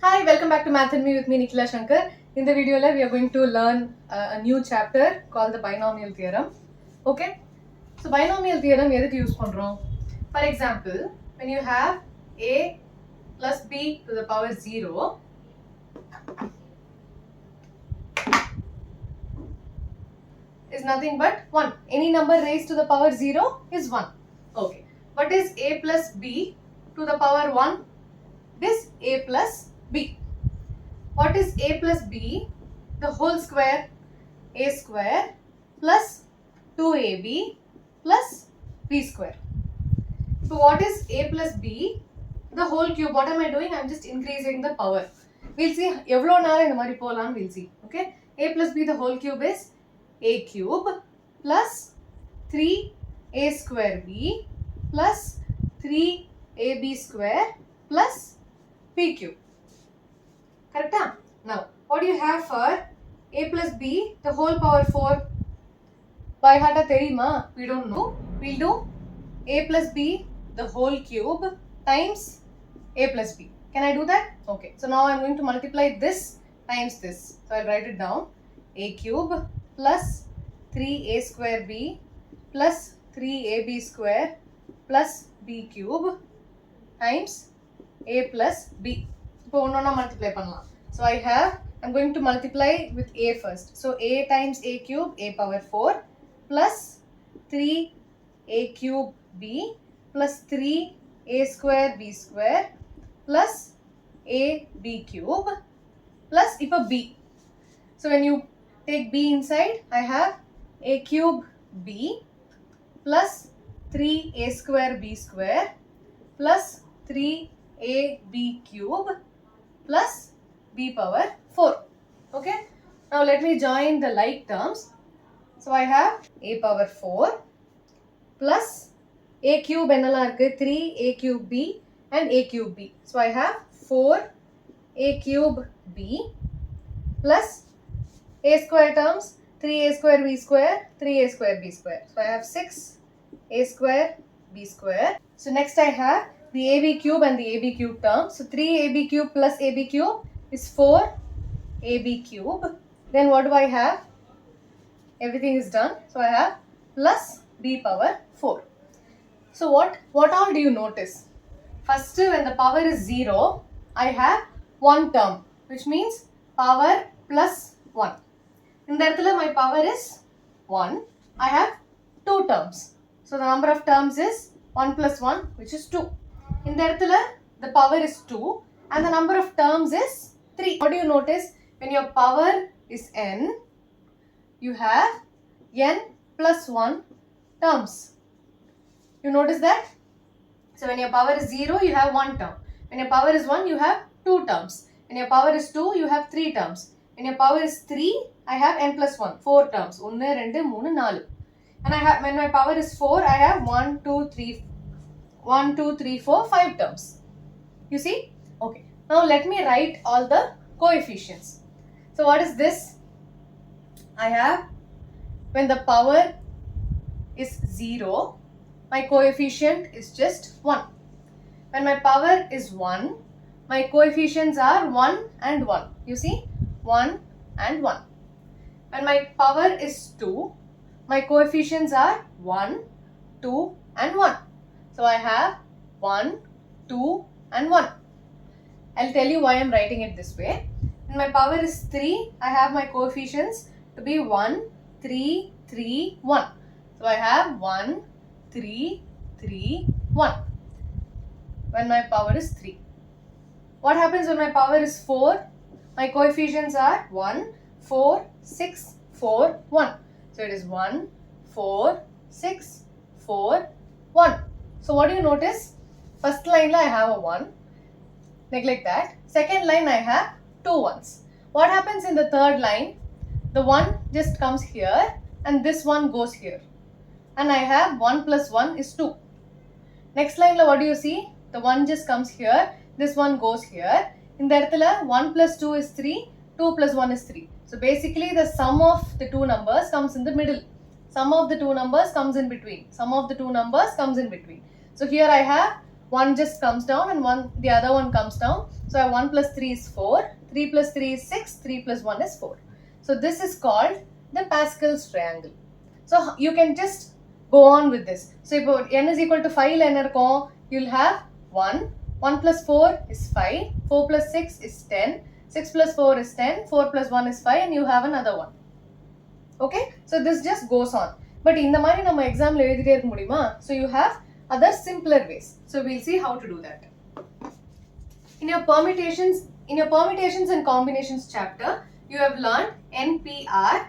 Hi, welcome back to Math and Me with me, Nikhila Shankar. In the video, we are going to learn a new chapter called the binomial theorem. Okay? So, binomial theorem, எதுக்கு use பண்றோம்? For example, when you have a plus b to the power 0, is nothing but 1. Any number raised to the power 0 is 1. Okay. What is a plus b to the power 1? This a plus b. What is a plus b? The whole square, a square plus 2ab plus b square. So what is a plus b? The whole cube. What am I doing? I am just increasing the power. We'll see எவ்வளோ நேரம் இந்த மாதிரி போகலாம். We'll see. Okay. A plus b the whole cube is a cube plus 3a square b plus 3ab square plus b cube. Correct? Now, what do you have for a plus b the whole power 4? By heart theriyuma? We don't know. We'll do a plus b the whole cube times a plus b. Can I do that? Okay. So now I'm going to multiply this times this. So I'll write it down. A cube plus 3a square b plus 3ab square plus b cube times a plus b. இப்போ ஒன்னொன்னா multiply பண்ணலாம். So I'm going to multiply with a first. So a times a cube, a power 4 plus 3a cube b plus 3a square b square plus a b cube plus இப்போ b. So when you take b inside, I have a cube b plus 3a square b square plus 3ab cube plus b power 4. Okay. Now let me join the like terms. So I have a power 4 plus a cube என்னலாம் இருக்கு 3a cube b and a cube b. So I have 4a cube b plus a square terms 3a square b square 3a square b square. So I have 6a square b square. So next I have the ab cube and the ab cube term. So 3ab cube plus ab cube is 4ab cube. Then what do I have? Everything is done. So I have plus b power 4. So what all do you notice? First, when the power is 0, I have one term, which means power plus 1. In the இடத்துல my power is 1. I have two terms. So the number of terms is 1 plus 1, which is 2. In the இடத்துல the power is 2 and the number of terms is 3. What do you notice? When your power is n, you have n plus 1 terms. You notice that? So when your power is 0, you have one term. When your power is 1, you have two terms. When your power is 2, you have three terms. When your power is 3, I have n plus 1, 4 terms. 1, 2, 3, 4. And when my power is 4, I have 1, 2, 3, 4, 5 terms. You see? Okay. Now let me write all the coefficients. So what is this? I have, when the power is 0, my coefficient is just 1. When my power is 1, my coefficients are 1 and 1. You see? 1 and 1. When my power is 2, my coefficients are 1, 2 and 1. So I have 1, 2 and 1. I'll tell you why I'm writing it this way. When my power is 3, I have my coefficients to be 1, 3, 3, 1. So I have 1, 3, 3, 1. When my power is 3. What happens when my power is 4? My coefficients are 1, 4, 6, 4, 1. So it is 1, 4, 6, 4, 1. So what do you notice? First line I have a 1. Neglect that. Second line I have two ones. What happens in the third line? The 1 just comes here and this one goes here. And I have 1 plus 1 is 2. Next line what do you see? The 1 just comes here. This one goes here. In the இடத்துல 1 plus 2 is 3. 2 plus 1 is 3. So basically the sum of the two numbers comes in the middle. Sum of the two numbers comes in between. Sum of the two numbers comes in between. So here I have one just comes down and the other one comes down. So I have 1 plus 3 is 4, 3 plus 3 is 6, 3 plus 1 is 4. So this is called the Pascal's triangle. So you can just go on with this. So if n is equal to 5, you'll have 1, 1 plus 4 is 5, 4 plus 6 is 10, 6 plus 4 is 10, 4 plus 1 is 5, and you have another one. Okay, so this just goes on. But in the mari nama exam la eludide irukka mudiyuma. So you have other simpler ways. So we'll see how to do that. In your permutations and combinations chapter, you have learned NPR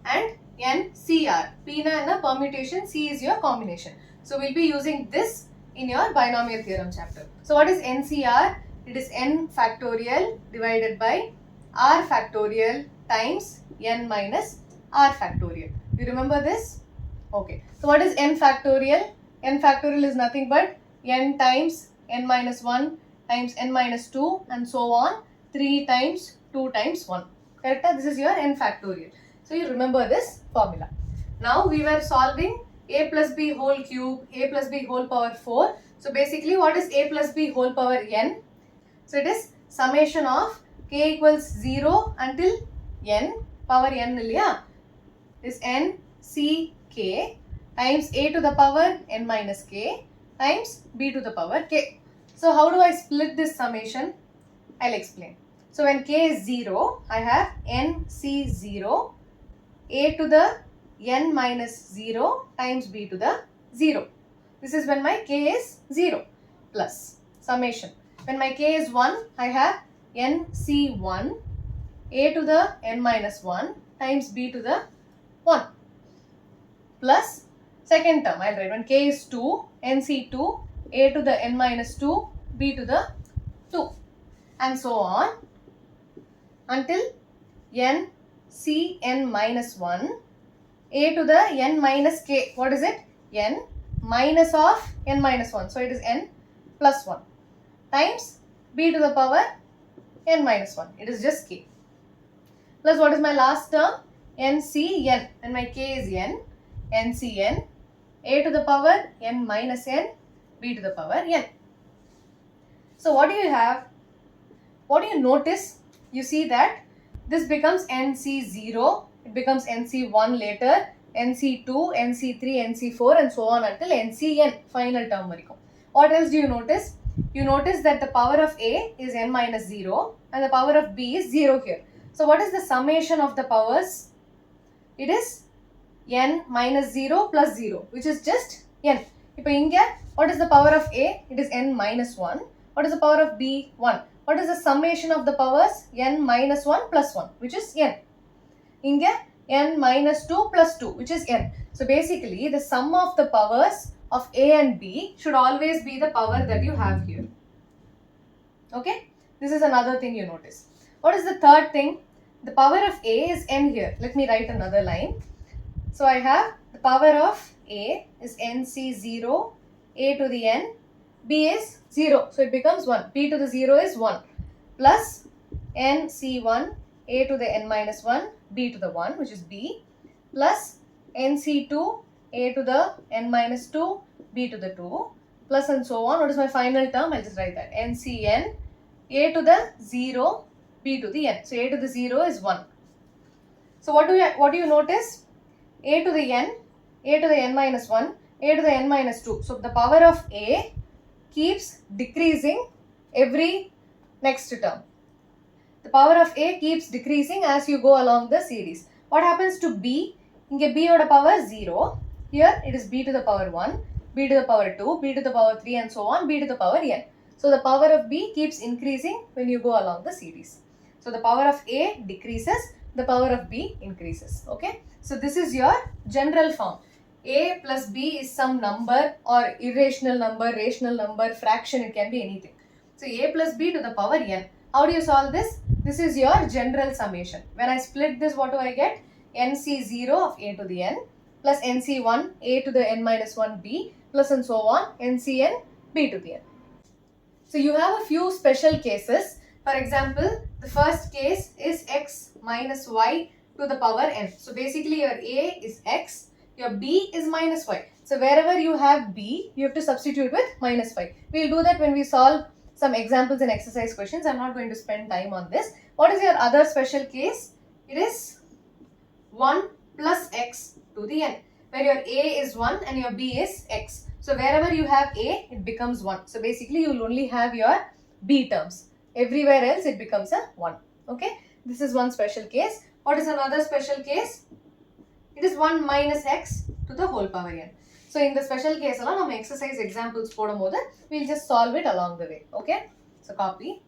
and NCR. P na permutation, C is your combination. So we'll be using this in your binomial theorem chapter. So what is NCR? It is n factorial divided by r factorial times n minus r factorial. You remember this? Okay. So what is n factorial? N factorial is nothing but n times n minus 1 times n minus 2 and so on, 3 times 2 times 1. Correct? This is your n factorial. So you remember this formula. Now we were solving a plus b whole cube, a plus b whole power 4. So basically what is a plus b whole power n? So it is summation of k equals 0 until n power n illiya. Is n c k times a to the power n minus k times b to the power k. So how do I split this summation? I'll explain. So when k is 0, I have nc0 a to the n minus 0 times b to the 0. This is when my k is 0 plus summation. When my k is 1, I have nc1 a to the n minus 1 times b to the 1 plus second term. I'll write when k is 2, nc2 a to the n minus 2 b to the 2 and so on until n c n minus 1 a to the n minus k. What is it? N minus of n minus 1. So it is n plus 1 times b to the power n minus 1. It is just k. Plus what is my last term? ncn. And my k is n. ncn a to the power n minus n b to the power n. So what do you have? What do you notice? You see that this becomes nc0, it becomes nc1 later, nc2, nc3, nc4 and so on until ncn, final term varaikum. What else do you notice? You notice that the power of a is n minus 0 and the power of b is 0 here. So what is the summation of the powers? It is n minus 0 plus 0, which is just n. Now inga, what is the power of a? It is n minus 1. What is the power of b? 1. What is the summation of the powers? N minus 1 plus 1, which is n. Inga n minus 2 plus 2, which is n. So basically the sum of the powers of a and b should always be the power that you have here. Okay? This is another thing you notice. What is the third thing? The power of a is n here. Let me write another line. So I have the power of a is nc0 a to the n, b is 0. So it becomes 1. b to the 0 is 1 plus nc1 a to the n minus 1 b to the 1, which is b, plus nc2 a to the n minus 2 b to the 2 plus and so on. What is my final term? I'll just write that. ncn a to the 0 b to the n. So a to the 0 is 1. So what do you notice? A to the n, a to the n minus 1, a to the n minus 2. So the power of a keeps decreasing every next term. The power of a keeps decreasing as you go along the series. What happens to b? Inge b oda power 0. Here it is b to the power 1, b to the power 2, b to the power 3 and so on, b to the power n. So the power of b keeps increasing when you go along the series. So the power of a decreases, the power of b increases. Okay? So this is your general form. A plus b is some number or irrational number, rational number, fraction, it can be anything. So a plus b to the power n. How do you solve this? This is your general summation. When I split this, what do I get? nc0 of a to the n plus nc1 a to the n minus 1 b plus and so on ncn b to the n. So you have a few special cases. For example, the first case is x minus y to the power n. So basically your a is x, your b is minus y. So wherever you have b, you have to substitute with minus 5. We'll do that when we solve some examples and exercise questions. I'm not going to spend time on this. What is your other special case? It is 1 plus x to the n, where your a is 1 and your b is x. So wherever you have a, it becomes 1. So basically you will only have your b terms. Everywhere else it becomes a 1. Okay, this is one special case. What is another special case? It is 1 minus x to the whole power n. So in the special case, we exercise examples, we'll just solve it along the way. Okay, so copy.